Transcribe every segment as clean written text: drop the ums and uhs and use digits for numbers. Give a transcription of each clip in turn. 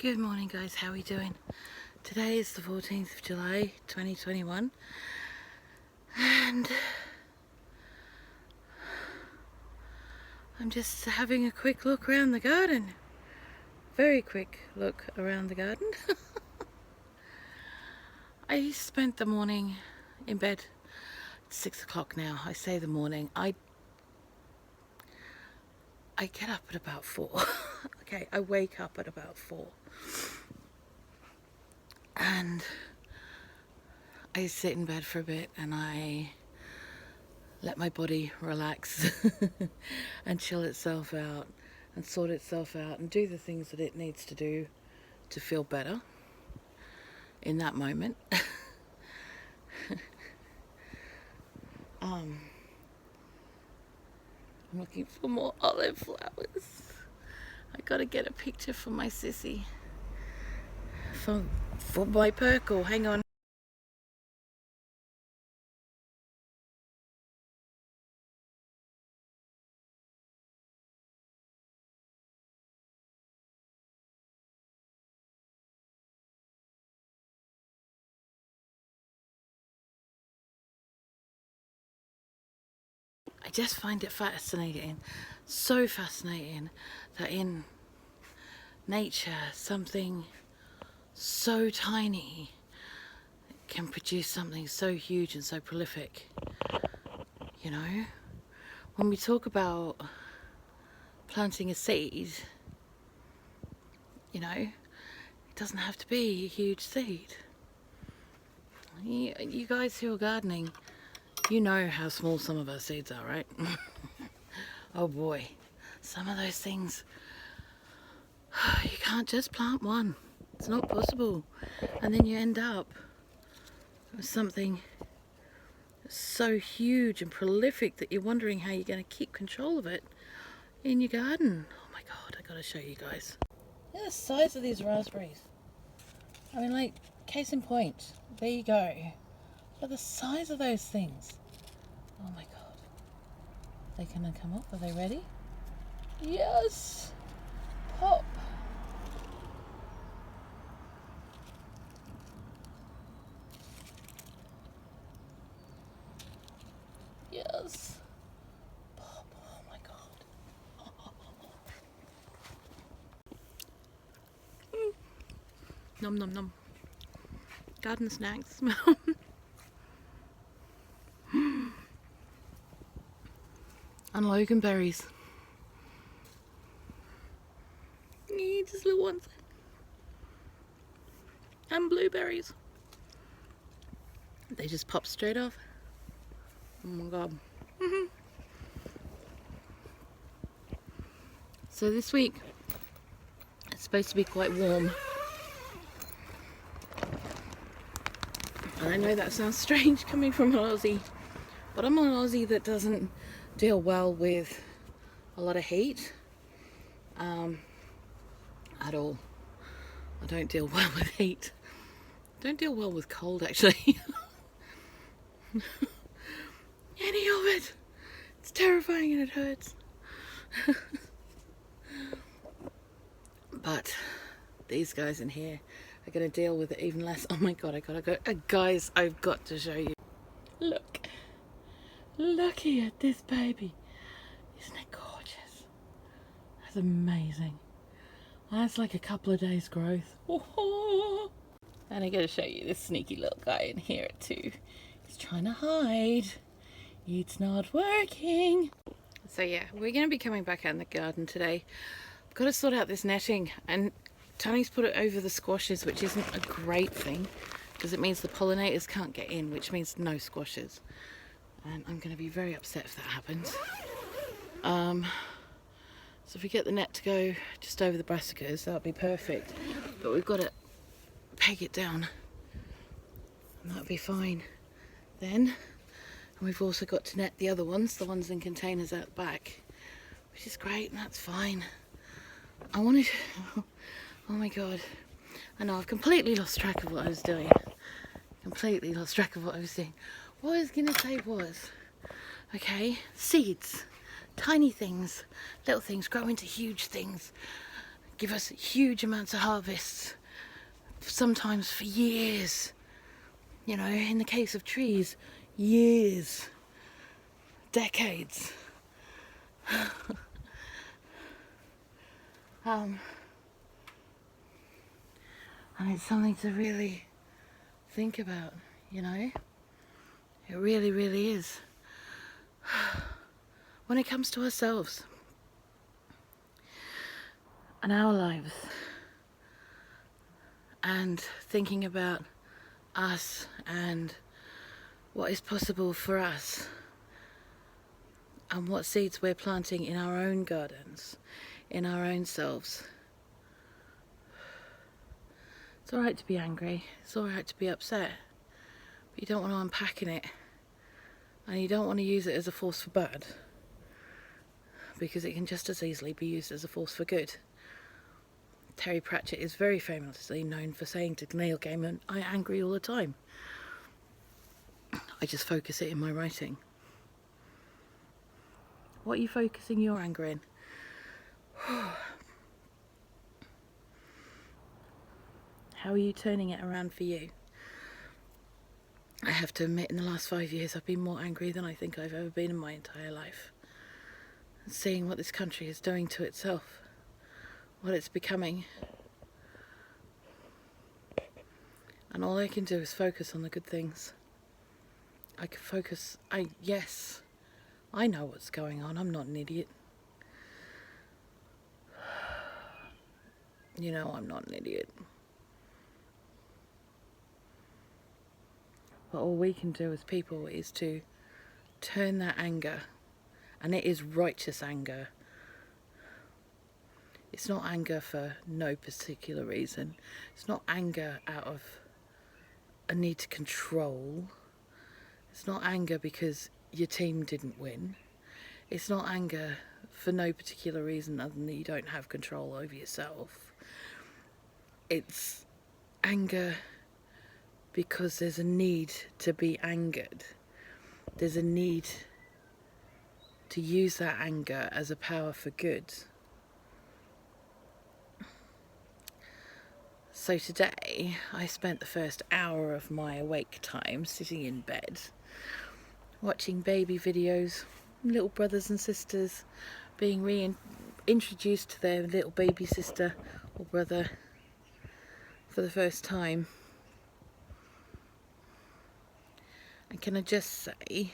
Good morning guys, how are we doing? Today is the 14th of July 2021 and I'm just having a quick look around the garden. Very quick look around the garden. I spent the morning in bed. It's 6 o'clock now. I say the morning. I get up at about 4. Okay, I wake up at about 4. And I sit in bed for a bit and I let my body relax and chill itself out and sort itself out and do the things that it needs to do to feel better in that moment. I'm looking for more olive flowers. I gotta get a picture for my sissy. For my Perkle, hang on. I just find it fascinating, so fascinating that in nature something so tiny can produce something so huge and so prolific. You know, when we talk about planting a seed, you know, it doesn't have to be a huge seed. You guys who are gardening, you know how small some of our seeds are, right? Oh boy, some of those things, you can't just plant one. It's not possible. And then you end up with something so huge and prolific that you're wondering how you're going to keep control of it in your garden. Oh my god, I gotta show you guys. Look at the size of these raspberries. I mean, like, case in point, there you go. Look at the size of those things. Oh my god. Are they gonna come up? Are they ready? Yes! Pop! Yes! Pop! Oh my god. Nom nom nom. Garden snacks. And loganberries. Just little ones. And blueberries. They just pop straight off. Oh my god. So this week it's supposed to be quite warm. And I know that sounds strange coming from an Aussie, but I'm an Aussie that doesn't deal well with a lot of heat at all. I don't deal well with heat. Don't deal well with cold, actually. Any of it. It's terrifying and it hurts. But these guys in here are going to deal with it even less. Oh my god, I gotta go. Guys, I've got to show you. Look. Looky at this baby. Isn't it gorgeous? That's amazing. That's like a couple of days growth. Oh. And I gotta show you this sneaky little guy in here too. He's trying to hide. It's not working. So yeah, we're gonna be coming back out in the garden today. I've got to sort out this netting, and Tony's put it over the squashes, which isn't a great thing because it means the pollinators can't get in, which means no squashes. And I'm going to be very upset if that happens. So if we get the net to go just over the brassicas, that'll be perfect. But we've got to peg it down, and that'll be fine then. And we've also got to net the other ones, the ones in containers out the back, which is great, and that's fine. I wanted... Oh my god. I know, I've completely lost track of what I was doing. Completely lost track of what I was doing. What I was going to say was, okay, seeds, tiny things, little things grow into huge things, give us huge amounts of harvests, sometimes for years. You know, in the case of trees, years, decades. And it's something to really think about, you know. It really, really is. When it comes to ourselves and our lives, and thinking about us and what is possible for us, and what seeds we're planting in our own gardens, in our own selves. It's alright to be angry, it's alright to be upset, but you don't want to unpack in it, and you don't want to use it as a force for bad, because it can just as easily be used as a force for good. Terry Pratchett is very famously known for saying to Neil Gaiman, "I'm angry all the time." I just focus it in my writing. What are you focusing your anger in? How are you turning it around for you? I have to admit, in the last 5 years, I've been more angry than I think I've ever been in my entire life. And seeing what this country is doing to itself, what it's becoming. And all I can do is focus on the good things. I can focus, yes, I know what's going on, I'm not an idiot. You know I'm not an idiot. But all we can do as people is to turn that anger, and it is righteous anger. It's not anger for no particular reason. It's not anger out of a need to control. It's not anger because your team didn't win. It's not anger for no particular reason other than that you don't have control over yourself. It's anger because there's a need to be angered. There's a need to use that anger as a power for good. So today I spent the first hour of my awake time sitting in bed watching baby videos, little brothers and sisters being reintroduced to their little baby sister or brother for the first time. And can I just say,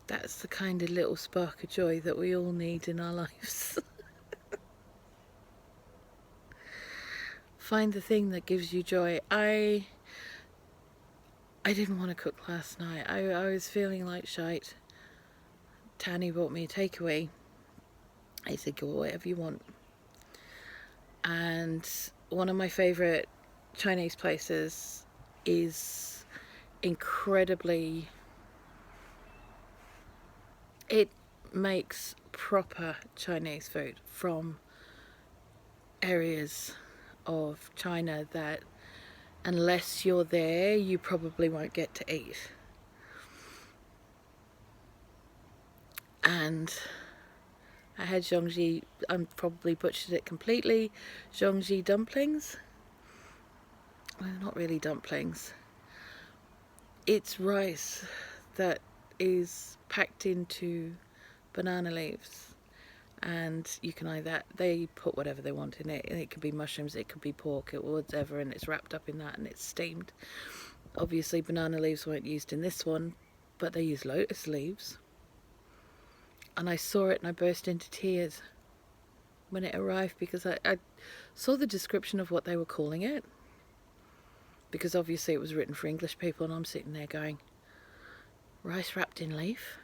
that's the kind of little spark of joy that we all need in our lives. Find the thing that gives you joy. I didn't want to cook last night. I was feeling like shite. Tanny bought me a takeaway. I said, go whatever you want. And one of my favourite Chinese places is incredibly... It makes proper Chinese food from areas of China that unless you're there you probably won't get to eat. And I had Zhongji, I probably butchered it completely, Zhongji dumplings. Well, not really dumplings. It's rice that is packed into banana leaves, and you can either, they put whatever they want in it, and it could be mushrooms, it could be pork, or whatever, and it's wrapped up in that and it's steamed. Obviously banana leaves weren't used in this one, but they use lotus leaves. And I saw it and I burst into tears when it arrived, because I saw the description of what they were calling it, because obviously it was written for English people, and I'm sitting there going, rice wrapped in leaf?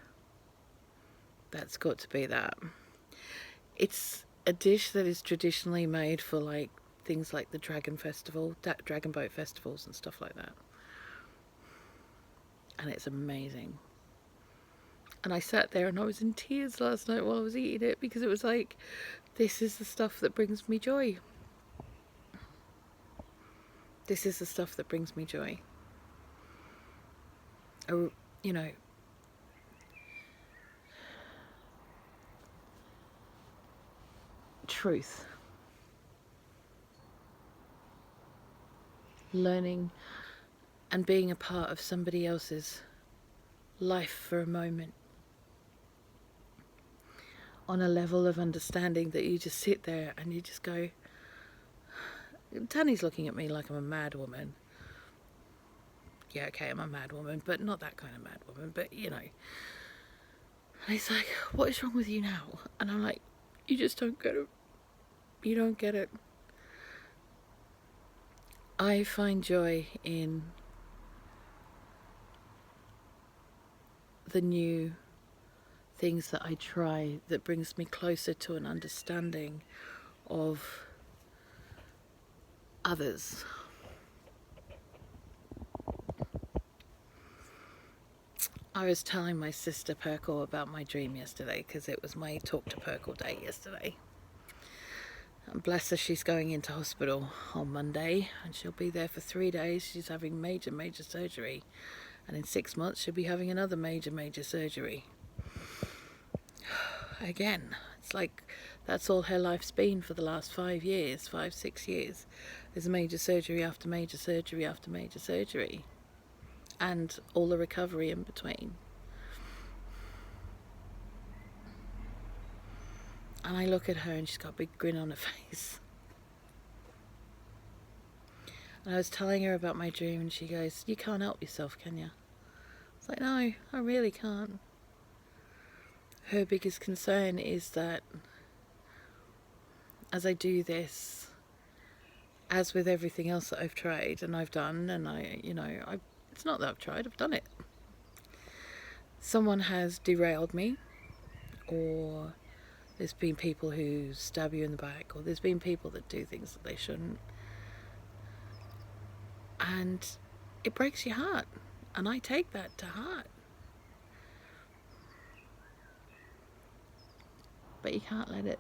That's got to be that. It's a dish that is traditionally made for like things like the dragon boat festivals and stuff like that. And it's amazing. And I sat there and I was in tears last night while I was eating it, because it was like, this is the stuff that brings me joy. This is the stuff that brings me joy. You know, truth. Learning and being a part of somebody else's life for a moment, on a level of understanding that you just sit there and you just go, Tanny's looking at me like I'm a mad woman. Yeah, okay, I'm a mad woman, but not that kind of mad woman, but you know. And he's like, what is wrong with you now? And I'm like, you just don't get it. You don't get it. I find joy in the new things that I try that brings me closer to an understanding of others. I was telling my sister Perkle about my dream yesterday because it was my talk to Perkle day yesterday. And bless her, she's going into hospital on Monday and she'll be there for 3 days. She's having major surgery, and in 6 months she'll be having another major surgery. Again, it's like that's all her life's been for the last 5 years, 5-6 years. There's major surgery after major surgery after major surgery, and all the recovery in between. And I look at her and she's got a big grin on her face. And I was telling her about my dream and she goes, you can't help yourself, can you? It's like, no, I really can't. Her biggest concern is that as I do this, as with everything else that I've tried and I've done, and it's not that I've tried, I've done it. Someone has derailed me, or there's been people who stab you in the back, or there's been people that do things that they shouldn't. And it breaks your heart. And I take that to heart. But you can't let it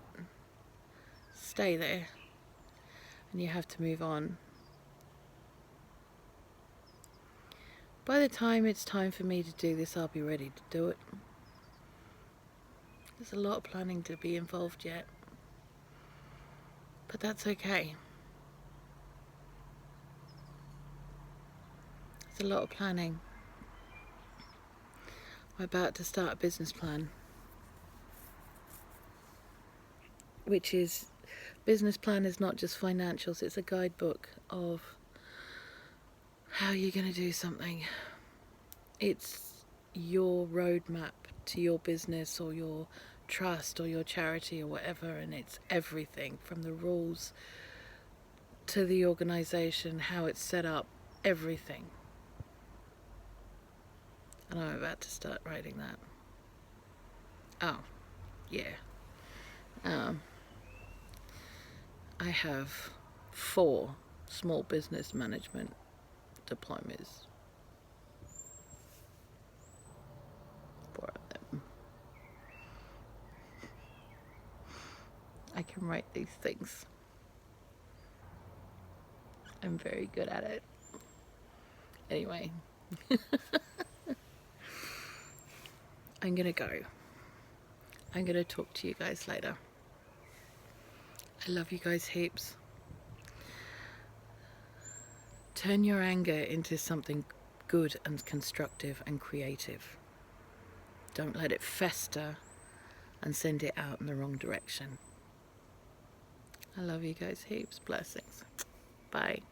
stay there. And you have to move on. By the time it's time for me to do this, I'll be ready to do it. There's a lot of planning to be involved yet. But that's okay. There's a lot of planning. I'm about to start a business plan. Business plan is not just financials, it's a guidebook of how you're going to do something. It's your roadmap to your business or your trust or your charity or whatever, and it's everything from the rules to the organisation, how it's set up, everything. And I'm about to start writing that. Oh, yeah. I have 4 small business management diplomas. 4 of them. I can write these things. I'm very good at it. Anyway. I'm gonna go. I'm gonna talk to you guys later. I love you guys heaps. Turn your anger into something good and constructive and creative. Don't let it fester and send it out in the wrong direction. I love you guys heaps. Blessings. Bye.